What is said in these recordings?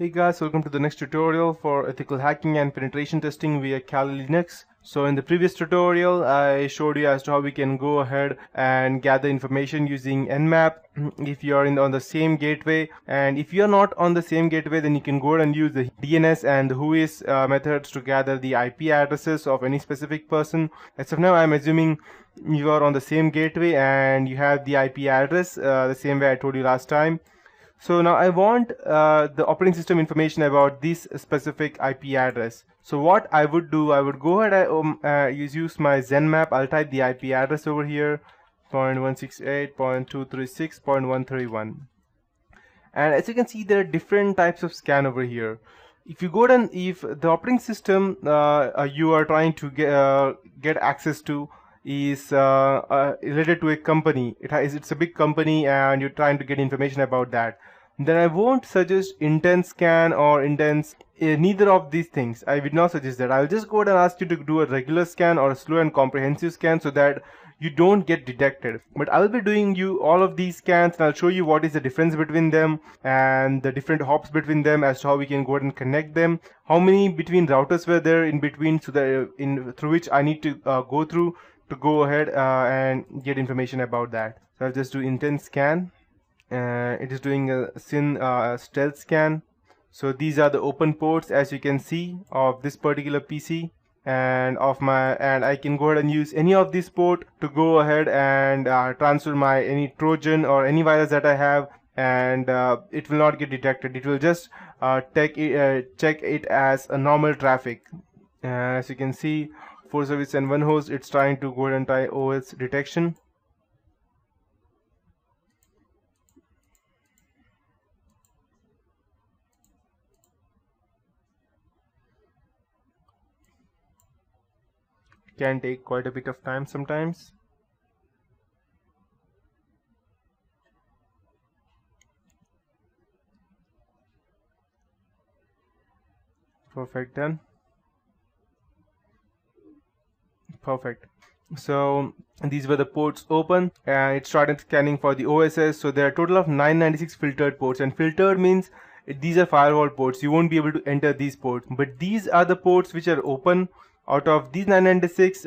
Hey guys, welcome to the next tutorial for ethical hacking and penetration testing via Kali Linux. So in the previous tutorial, I showed you as to how we can go ahead and gather information using Nmap if you are on the same gateway. And if you are not on the same gateway, then you can go ahead and use the DNS and the WHOIS methods to gather the IP addresses of any specific person. As of now, I'm assuming you are on the same gateway and you have the IP address the same way I told you last time. So now I want the operating system information about this specific IP address. So what I would do, I would go ahead and use my Nmap. I'll type the IP address over here, 0.168.236.131. And as you can see, there are different types of scan over here. If you go down, if the operating system you are trying to get access to is related to a company, it's a big company and you're trying to get information about that, then I won't suggest intense scan or intense neither of these things. I would not suggest that. I'll just go ahead and ask you to do a regular scan or a slow and comprehensive scan so that you don't get detected. But I will be doing you all of these scans and I'll show you what is the difference between them and the different hops between them as to how we can go ahead and connect them, how many between routers were there in between, so that through which I need to go through to go ahead and get information about that. So I'll just do intense scan. It is doing a stealth scan. So these are the open ports, as you can see, of this particular PC and I can go ahead and use any of this port to go ahead and transfer my any Trojan or any virus that I have, and it will not get detected. It will just check it as a normal traffic. As you can see, 4 service and 1 host, it's trying to go ahead and try OS detection. Can take quite a bit of time sometimes. Perfect, done. Perfect. So these were the ports open and it started scanning for the OSS. So there are a total of 996 filtered ports, and filtered means these are firewall ports. You won't be able to enter these ports, but these are the ports which are open. Out of these 996,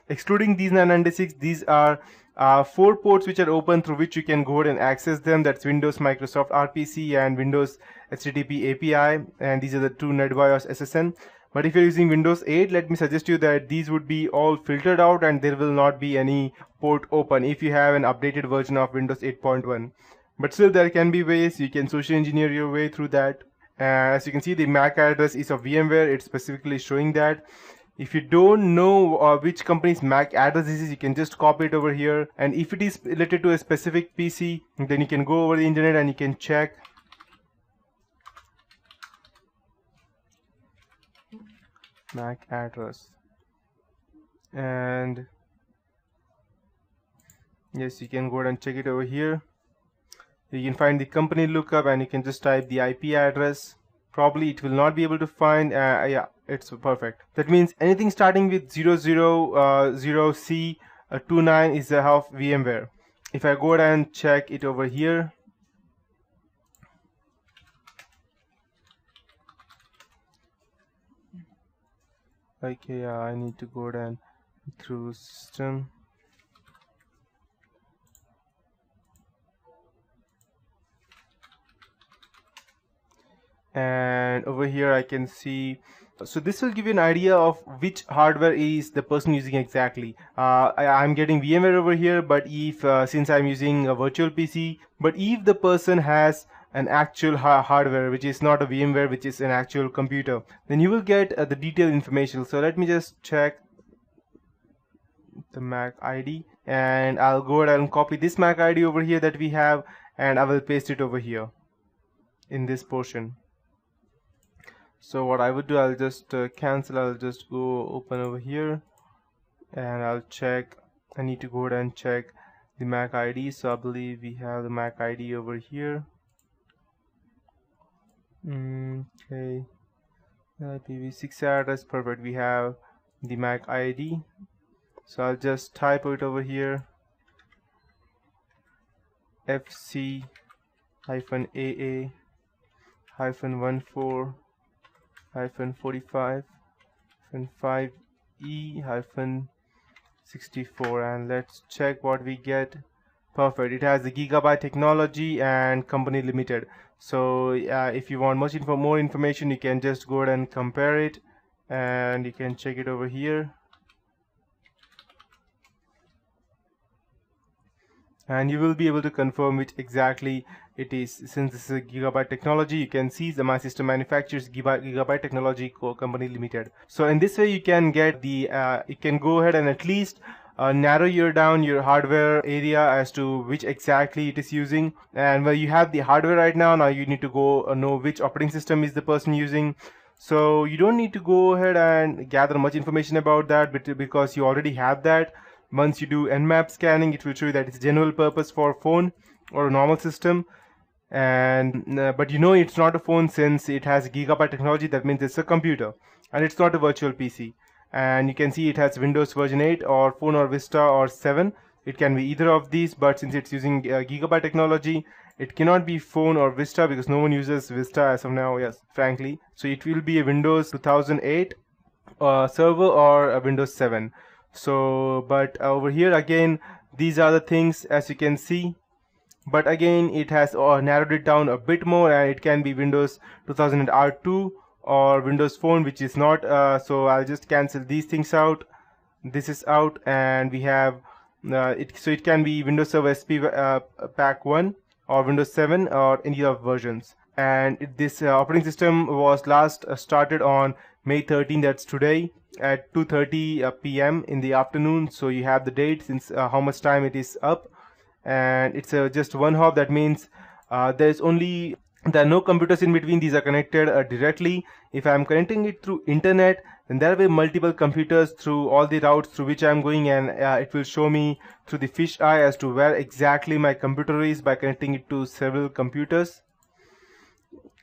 excluding these 996, these are 4 ports which are open through which you can go ahead and access them. That's Windows Microsoft RPC and Windows HTTP API, and these are the 2 NetBIOS SSN. But if you're using Windows 8, let me suggest you that these would be all filtered out and there will not be any port open if you have an updated version of Windows 8.1. But still, there can be ways you can social engineer your way through that. As you can see, the MAC address is of VMware. It's specifically showing that. If you don't know which company's MAC address this is, you can just copy it over here. And if it is related to a specific PC, then you can go over the internet and you can check. MAC address, and yes, you can go ahead and check it over here. You can find the company lookup and you can just type the IP address. Probably it will not be able to find. Yeah, it's perfect. That means anything starting with 000C29 is of VMware. If I go ahead and check it over here, okay, yeah, I need to go down through system. And over here I can see, so this will give you an idea of which hardware is the person using exactly. I'm getting VMware over here, but if since I'm using a virtual PC, but if the person has an actual hardware which is not a VMware, which is an actual computer, then you will get the detailed information. So let me just check the MAC ID and I'll go ahead and copy this MAC ID over here that we have, and I will paste it over here in this portion. So what I would do, I'll just cancel. I'll just go open over here and I'll check. I need to go ahead and check the MAC ID. So I believe we have the MAC ID over here. Okay, IPv6 address, perfect. We have the MAC ID. So I'll just type it over here, FC-AA -14 -45 5E 64, and let's check what we get. Perfect, it has the gigabyte technology and company limited. So if you want more information, you can just go ahead and compare it, and you can check it over here, and you will be able to confirm which exactly it is. Since this is a gigabyte technology, you can see the my system manufacturers gigabyte technology company limited. So in this way you can get the you can go ahead and at least narrow down your hardware area as to which exactly it is using. And where you have the hardware right now you need to go know which operating system is the person using. So you don't need to go ahead and gather much information about that, but because you already have that. Once you do Nmap scanning, it will show you that it's general purpose for phone or a normal system. And but you know it's not a phone since it has gigabyte technology. That means it's a computer, and it's not a virtual PC. And you can see it has Windows version 8 or Phone or Vista or 7. It can be either of these, but since it's using gigabyte technology, it cannot be Phone or Vista because no one uses Vista as of now, yes, frankly. So it will be a Windows 2008 server or a Windows 7. So but over here again, these are the things as you can see, but again it has narrowed it down a bit more, and it can be Windows 2000 R2 or Windows Phone, which is not. So I'll just cancel these things out. This is out, and we have it. So it can be Windows Server SP Pack 1 or Windows 7 or any of versions. And this operating system was last started on May 13, that's today, at 2:30 p.m. in the afternoon. So you have the date since how much time it is up, and it's just one hop. That means there are no computers in between. These are connected directly. If I'm connecting it through internet, then there will be multiple computers through all the routes through which I'm going, and it will show me through the fish eye as to where exactly my computer is by connecting it to several computers.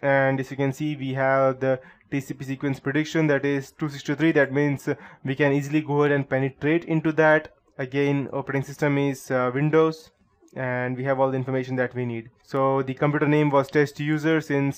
And as you can see, we have the TCP sequence prediction, that is 263. That means we can easily go ahead and penetrate into that. Again, operating system is Windows, and we have all the information that we need. So the computer name was test user, since